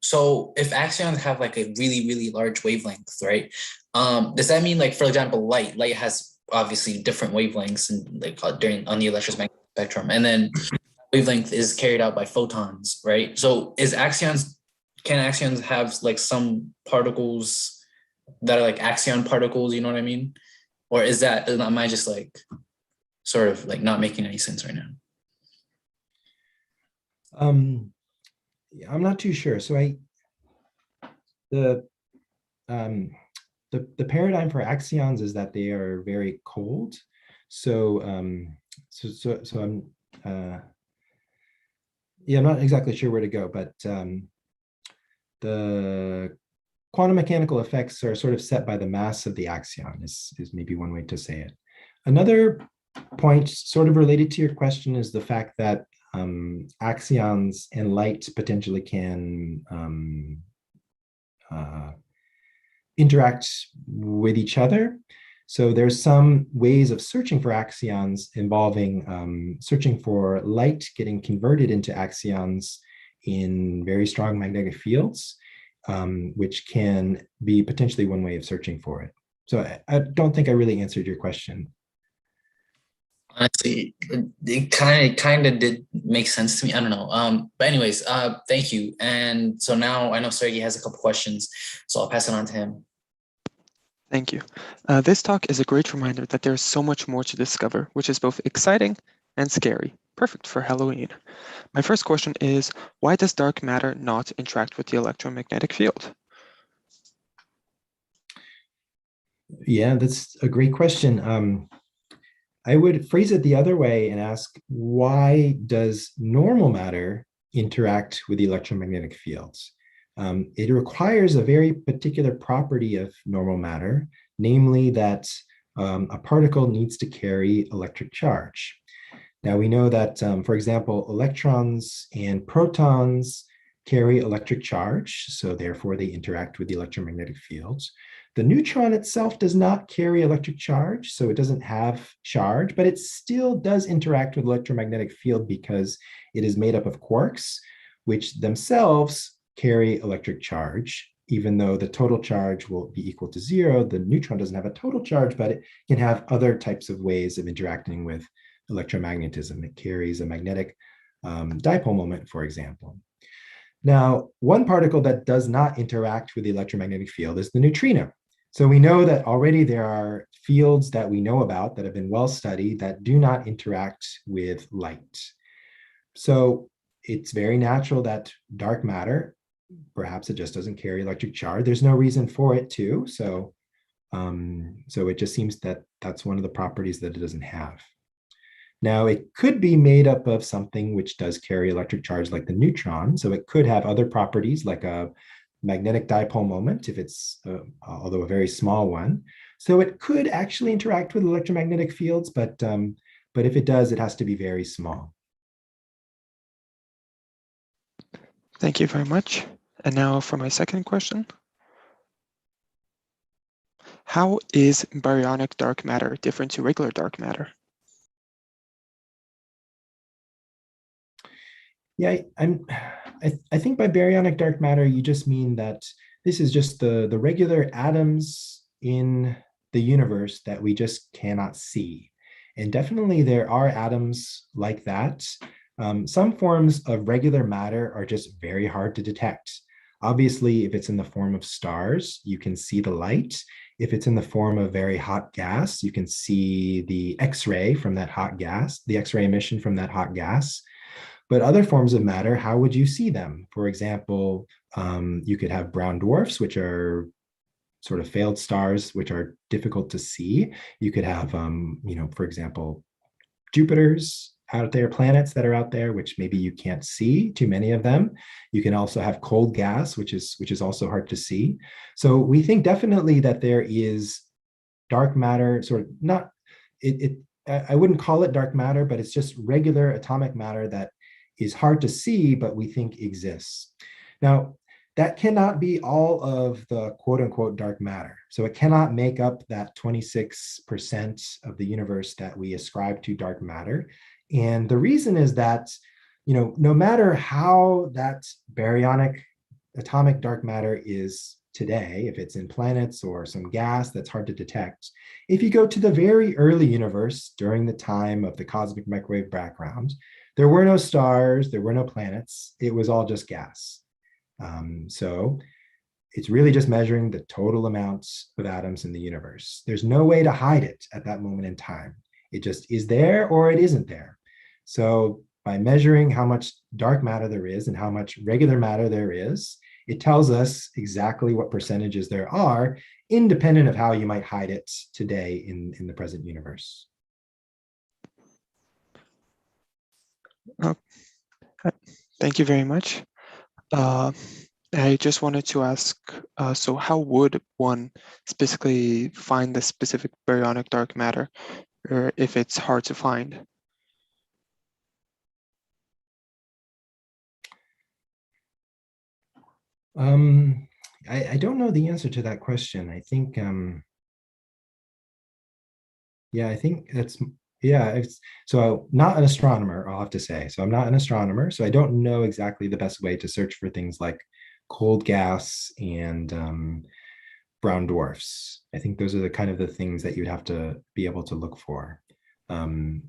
So if axions have a really, really large wavelength, right? Does that mean for example, light has obviously different wavelengths and on the electromagnetic spectrum, and then wavelength is carried out by photons, right? So can axions have some particles that are axion particles, you know what I mean? Or am I just sort of not making any sense right now? I'm not too sure. So the paradigm for axions is that they are very cold. So I'm I'm not exactly sure where to go, but the quantum mechanical effects are sort of set by the mass of the axion is maybe one way to say it. Another point sort of related to your question is the fact that axions and light potentially can interact with each other. So there's some ways of searching for axions involving searching for light getting converted into axions in very strong magnetic fields, which can be potentially one way of searching for it. So I don't think I really answered your question. Honestly, it kind of did make sense to me. I don't know. But anyways, thank you. And so now I know Sergey has a couple questions, so I'll pass it on to him. Thank you. This talk is a great reminder that there's so much more to discover, which is both exciting and scary. Perfect for Halloween. My first question is, why does dark matter not interact with the electromagnetic field? Yeah, that's a great question. I would phrase it the other way and ask, why does normal matter interact with the electromagnetic fields? It requires a very particular property of normal matter, namely that a particle needs to carry electric charge. Now we know that, for example, electrons and protons carry electric charge, so therefore they interact with the electromagnetic fields. The neutron itself does not carry electric charge, so it doesn't have charge, but it still does interact with the electromagnetic field because it is made up of quarks, which themselves carry electric charge. Even though the total charge will be equal to 0, the neutron doesn't have a total charge, but it can have other types of ways of interacting with electromagnetism. It carries a magnetic dipole moment, for example. Now, one particle that does not interact with the electromagnetic field is the neutrino. So we know that already there are fields that we know about that have been well studied that do not interact with light. So it's very natural that dark matter, perhaps it just doesn't carry electric charge. There's no reason for it to. So it just seems that that's one of the properties that it doesn't have. Now, it could be made up of something which does carry electric charge like the neutron. So it could have other properties like a magnetic dipole moment, if it's, although a very small one. So it could actually interact with electromagnetic fields, but if it does, it has to be very small. Thank you very much. And now for my second question. How is baryonic dark matter different to regular dark matter? Yeah, I think by baryonic dark matter, you just mean that this is just the regular atoms in the universe that we just cannot see. And definitely there are atoms like that. Some forms of regular matter are just very hard to detect. Obviously, if it's in the form of stars, you can see the light. If it's in the form of very hot gas, you can see the X-ray from that hot gas, the X-ray emission from that hot gas. But other forms of matter, how would you see them? For example, you could have brown dwarfs, which are sort of failed stars, which are difficult to see. You could have, for example, Jupiters out there, planets that are out there, which maybe you can't see too many of them. You can also have cold gas, which is also hard to see. So we think definitely that there is dark matter, sort of not, I wouldn't call it dark matter, but it's just regular atomic matter that is hard to see, but we think exists. Now, that cannot be all of the quote unquote dark matter. So it cannot make up that 26% of the universe that we ascribe to dark matter. And the reason is that, no matter how that baryonic atomic dark matter is today, if it's in planets or some gas that's hard to detect, if you go to the very early universe during the time of the cosmic microwave background, there were no stars, there were no planets, it was all just gas. So it's really just measuring the total amounts of atoms in the universe. There's no way to hide it at that moment in time. It just is there or it isn't there. So by measuring how much dark matter there is and how much regular matter there is, it tells us exactly what percentages there are, independent of how you might hide it today in the present universe. Thank you very much. I just wanted to ask, so how would one specifically find the specific baryonic dark matter, or if it's hard to find? I don't know the answer to that question. I think, I think that's, so not an astronomer, I'll have to say. So I'm not an astronomer, so I don't know exactly the best way to search for things like cold gas and brown dwarfs. I think those are the kind of the things that you'd have to be able to look for.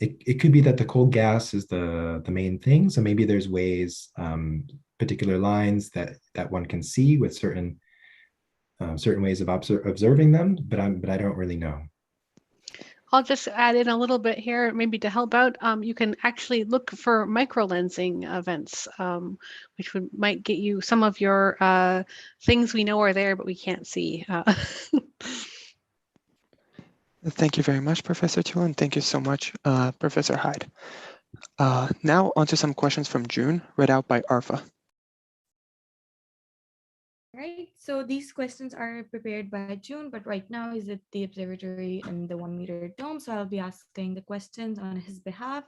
It could be that the cold gas is the main thing. So maybe there's ways, particular lines that one can see with certain ways of observing them, but I don't really know. I'll just add in a little bit here, maybe to help out. You can actually look for microlensing events, which might get you some of your things we know are there, but we can't see. Thank you very much, Professor Tulin. Thank you so much, Professor Hyde. Now onto some questions from June, read out by Arfa. Right, so these questions are prepared by June, but right now he's at the observatory in the 1 meter dome, so I'll be asking the questions on his behalf.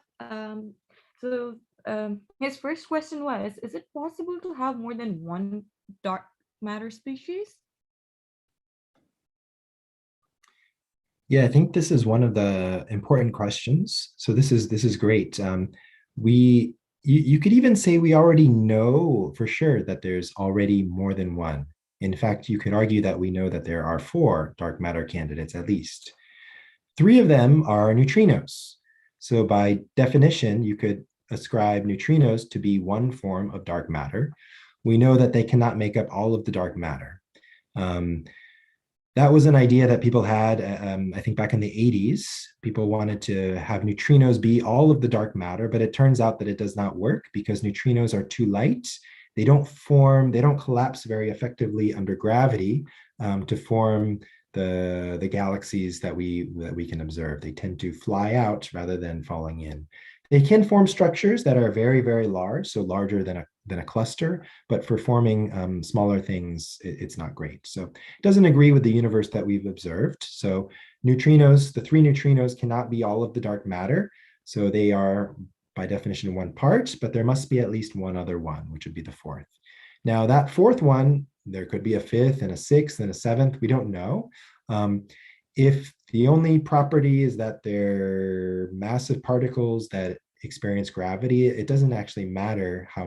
His first question was, is it possible to have more than one dark matter species? Yeah, I think this is one of the important questions. So this is great. You could even say we already know for sure that there's already more than one. In fact, you could argue that we know that there are 4 dark matter candidates at least. 3 of them are neutrinos. So by definition, you could ascribe neutrinos to be one form of dark matter. We know that they cannot make up all of the dark matter. That was an idea that people had, I think back in the 80s. People wanted to have neutrinos be all of the dark matter, but it turns out that it does not work because neutrinos are too light. They don't collapse very effectively under gravity to form the galaxies that we can observe. They tend to fly out rather than falling in. They can form structures that are very, very large, so larger than a cluster, but for forming smaller things, it's not great. So it doesn't agree with the universe that we've observed. So neutrinos, the 3 neutrinos cannot be all of the dark matter. So they are by definition 1 part, but there must be at least one other one, which would be the 4th. Now that 4th one, there could be a 5th and a 6th and a 7th, we don't know. If the only property is that they're massive particles that experience gravity, it doesn't actually matter how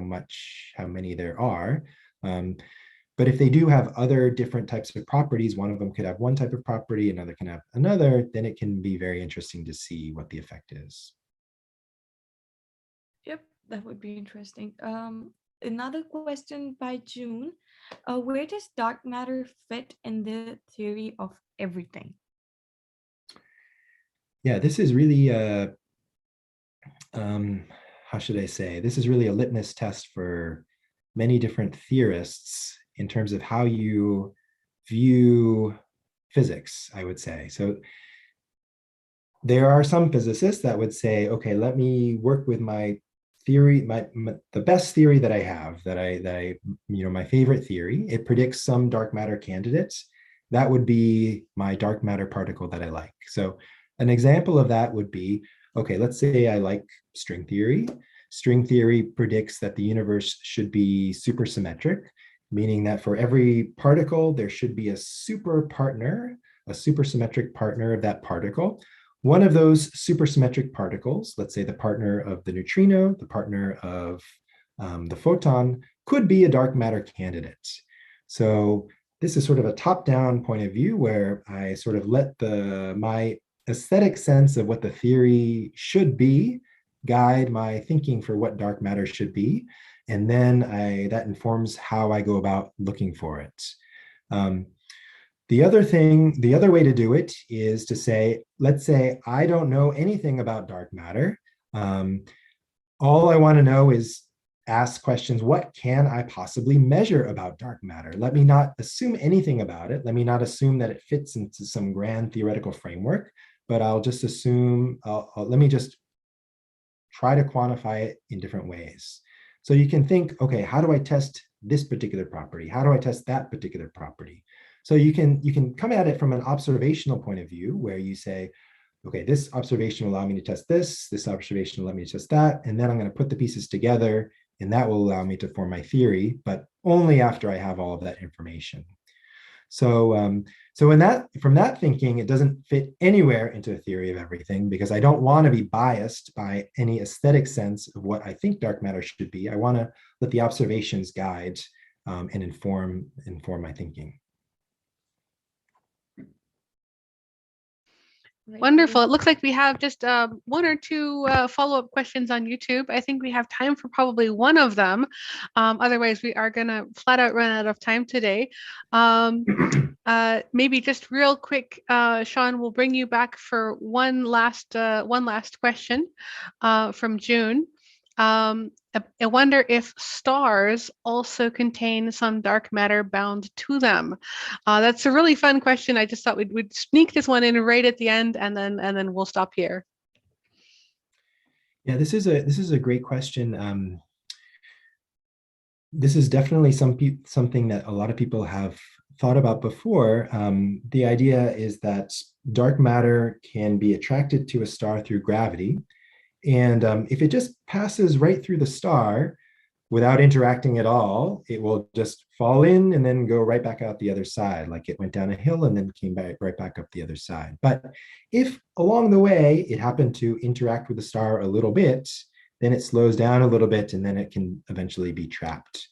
many there are. But if they do have other different types of properties, one of them could have one type of property, another can have another, then it can be very interesting to see what the effect is. Yep, that would be interesting. Another question by June, where does dark matter fit in the theory of everything? Yeah, this is really how should I say? This is really a litmus test for many different theorists in terms of how you view physics, I would say. So there are some physicists that would say, okay, let me work with my theory, the best theory that I have, my favorite theory. It predicts some dark matter candidates. That would be my dark matter particle that I like. So an example of that would be, okay, let's say I like string theory. String theory predicts that the universe should be supersymmetric, meaning that for every particle, there should be a supersymmetric partner of that particle. One of those supersymmetric particles, let's say the partner of the neutrino, the partner of the photon, could be a dark matter candidate. So this is sort of a top-down point of view where I sort of let my aesthetic sense of what the theory should be guide my thinking for what dark matter should be. And then that informs how I go about looking for it. The other way to do it is to say, let's say I don't know anything about dark matter. All I want to know is ask questions, what can I possibly measure about dark matter? Let me not assume anything about it. Let me not assume that it fits into some grand theoretical framework, but I'll just assume, let me just try to quantify it in different ways. So you can think, okay, how do I test this particular property? How do I test that particular property? So you can come at it from an observational point of view where you say, okay, this observation will allow me to test this observation will let me test that, and then I'm going to put the pieces together, and that will allow me to form my theory, but only after I have all of that information. So, from that thinking, it doesn't fit anywhere into a theory of everything because I don't want to be biased by any aesthetic sense of what I think dark matter should be. I want to let the observations guide and inform my thinking. Right, Wonderful. It everyone. looks like we have just one or two follow-up questions on YouTube. I think we have time for probably one of them. Otherwise, we are going to flat out run out of time today. Maybe just real quick, Sean, we'll bring you back for one last question from June. I wonder if stars also contain some dark matter bound to them. That's a really fun question. I just thought we'd sneak this one in right at the end, and then we'll stop here. Yeah, this is a great question. This is definitely something that a lot of people have thought about before. The idea is that dark matter can be attracted to a star through gravity. And if it just passes right through the star without interacting at all, it will just fall in and then go right back out the other side, like it went down a hill and then came back right back up the other side. But if along the way it happened to interact with the star a little bit, then it slows down a little bit and then it can eventually be trapped.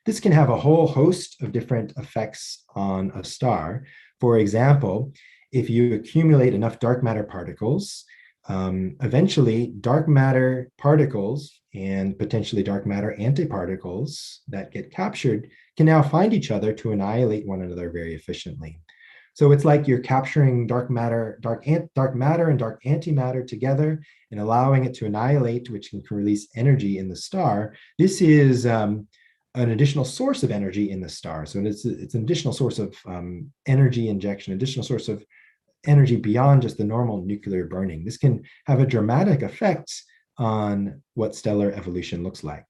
This can have a whole host of different effects on a star. For example, if you accumulate enough dark matter particles, eventually dark matter particles and potentially dark matter antiparticles that get captured can now find each other to annihilate one another very efficiently. So it's like you're capturing dark matter and dark antimatter together and allowing it to annihilate, which can release energy in the star. This is an additional source of energy in the star. So it's an additional source of energy injection, additional source of energy beyond just the normal nuclear burning. This can have a dramatic effect on what stellar evolution looks like.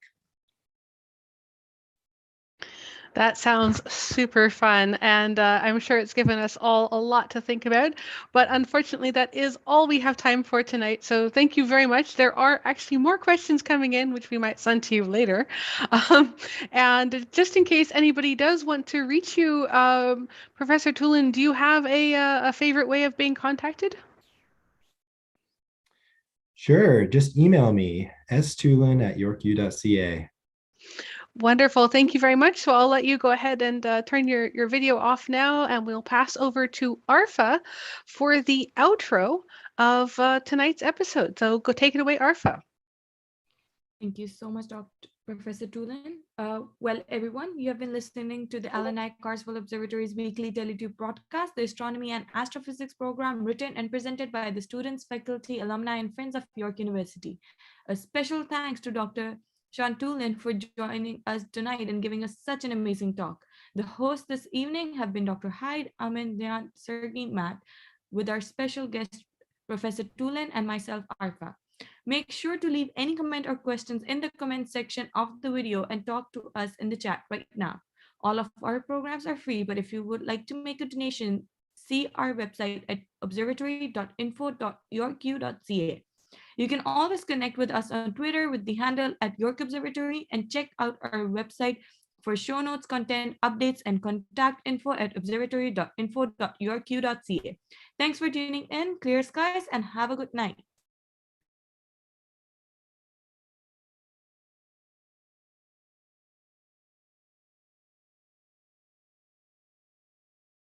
That sounds super fun, and I'm sure it's given us all a lot to think about. But unfortunately, that is all we have time for tonight. So thank you very much. There are actually more questions coming in, which we might send to you later. And just in case anybody does want to reach you, Professor Tulin, do you have a favorite way of being contacted? Sure, just email me, stulin@yorku.ca. Wonderful. Thank you very much. So I'll let you go ahead and turn your video off now, and we'll pass over to Arfa for the outro of tonight's episode. So go take it away, Arfa. Thank you so much, Professor Tulin. Well, everyone, you have been listening to the Alumni Carswell Observatory's weekly TeleTube broadcast, the Astronomy and Astrophysics program, written and presented by the students, faculty, alumni, and friends of York University. A special thanks to Dr. Sean Tulin for joining us tonight and giving us such an amazing talk. The hosts this evening have been Dr. Hyde, Amin, Dhyan, Sergiy, Matt, with our special guest, Professor Tulin, and myself, Arfa. Make sure to leave any comment or questions in the comment section of the video and talk to us in the chat right now. All of our programs are free, but if you would like to make a donation, see our website at observatory.info.yorku.ca. You can always connect with us on Twitter with the handle @York Observatory and check out our website for show notes, content, updates, and contact info at observatory.info.yorku.ca. Thanks for tuning in, clear skies, and have a good night.